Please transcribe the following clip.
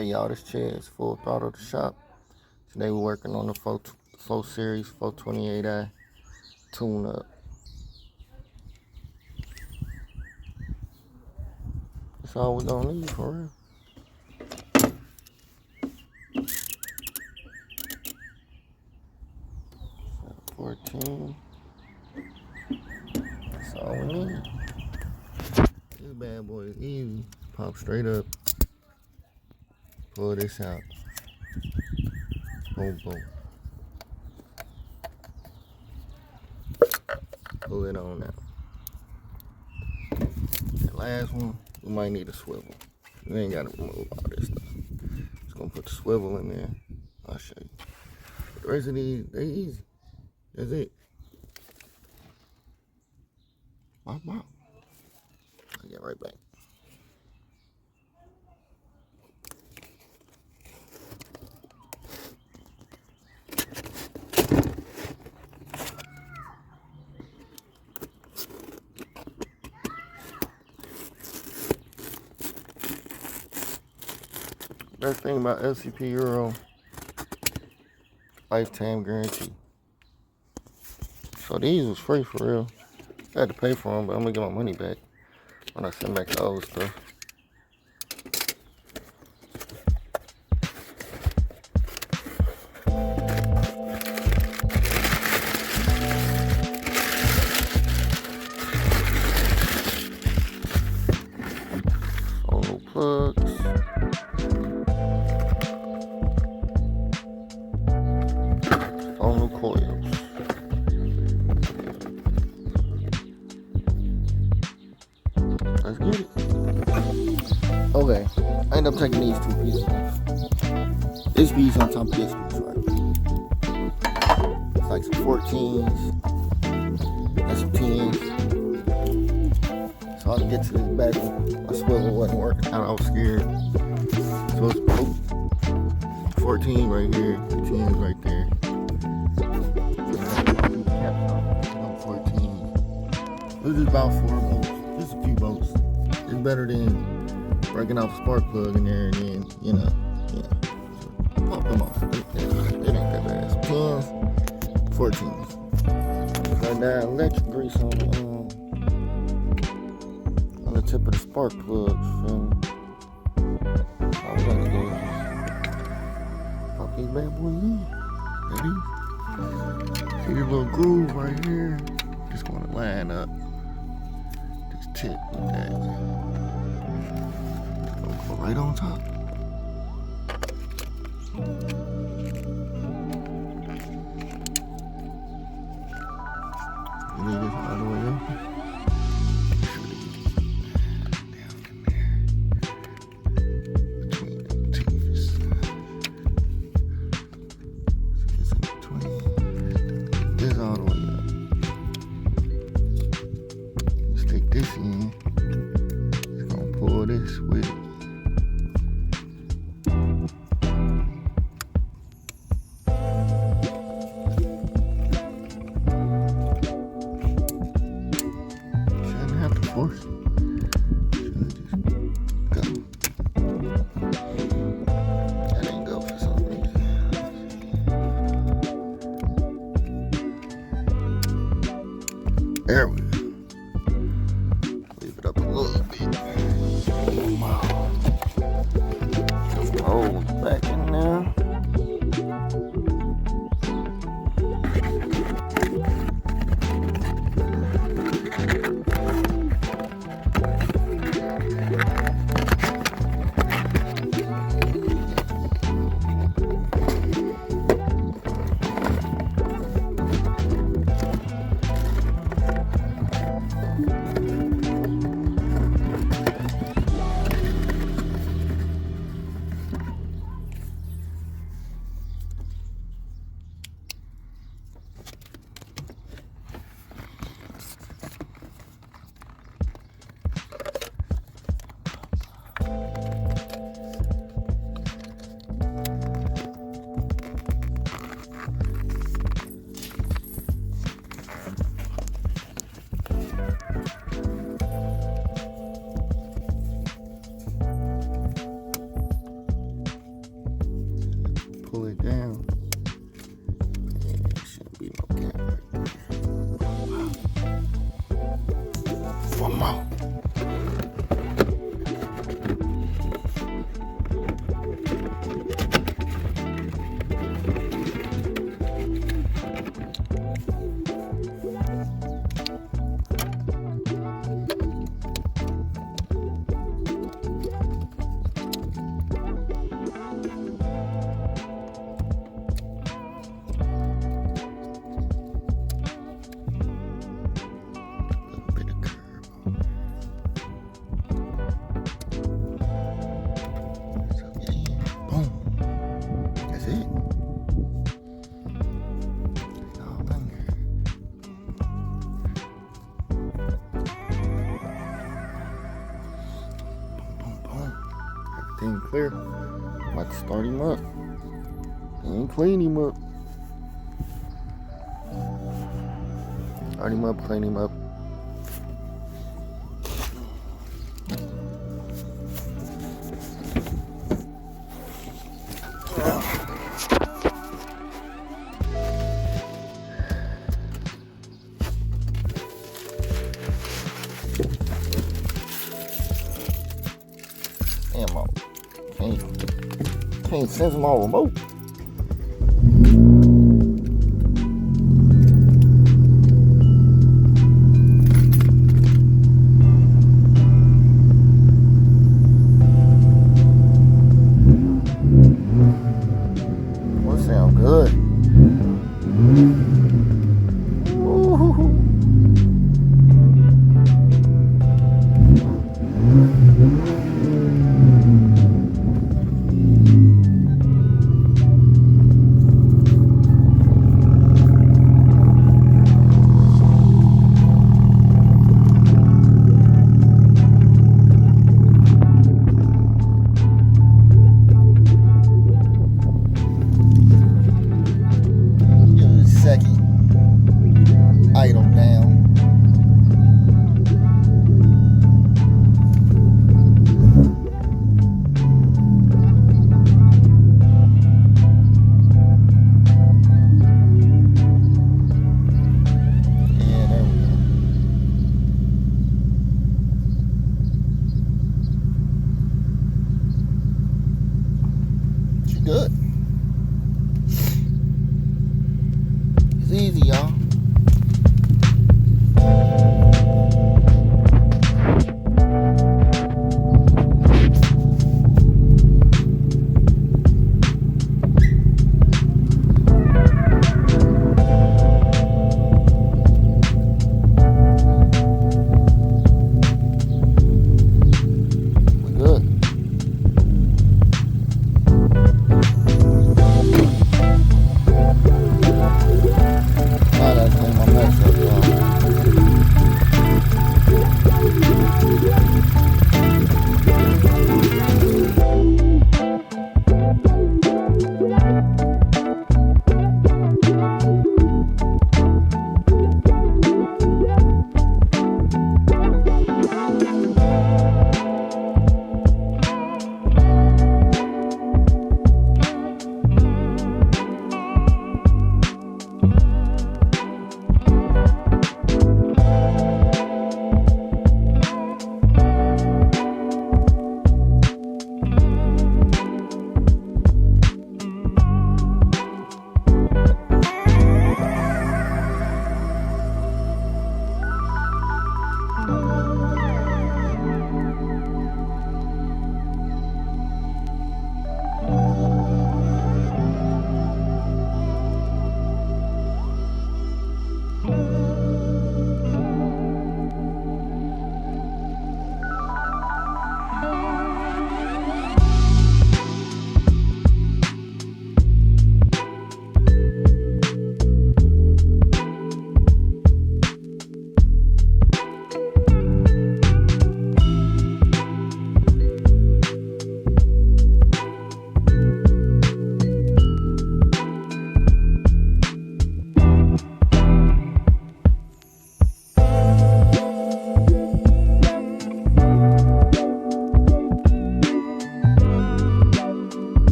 Hey y'all, this Chad's Full Throttle the Shop. Today we're working on the 4 Series 428i tune-up. That's all we're gonna need for real. So 14. That's all we need. This bad boy is easy. Pop straight up. Pull this out. Boom, boom. Pull it on out. That last one, we might need a swivel. You ain't gotta remove all this stuff. Just gonna put the swivel in there. I'll show you. But the rest of these, they easy. That's it. Wow. I'll get right back. Best thing about LCP Euro, lifetime guarantee. So these was free for real. I had to pay for them, but I'm gonna get my money back when I send back the old stuff. All new plugs. All new coils. Let's get it. Okay, I end up taking these 2 pieces off. This piece on top of this piece right here. It's like some 14s and some 10s. So I get to this back one. My swivel wasn't working out. I was scared. So it's 14 right here, 10s right there. 14. This is about 4 bolts. Just a few bolts. It's better than breaking off a spark plug in there and then, you know, so pop them off. It ain't that bad. 10s, 14s. Got that electric grease on the tip of the spark plug. All we gotta do is pop these bad boys in. Ready? See this little groove right here? Just gonna line up this tip with that. Go right on top. You leave this all the way open. All the way up. Stick this in. It's gonna pull this with it. Shouldn't have to force it. Should just go. That ain't go for some reason. There we go. Leave it up a little bit. Wow. Roll back in there. everything clear. I'm about to start him up and clean him up. Start him up, clean him up. Damn, can't sense my remote. That sound good. Ooh. Second item down. Yeah, there we go. She good.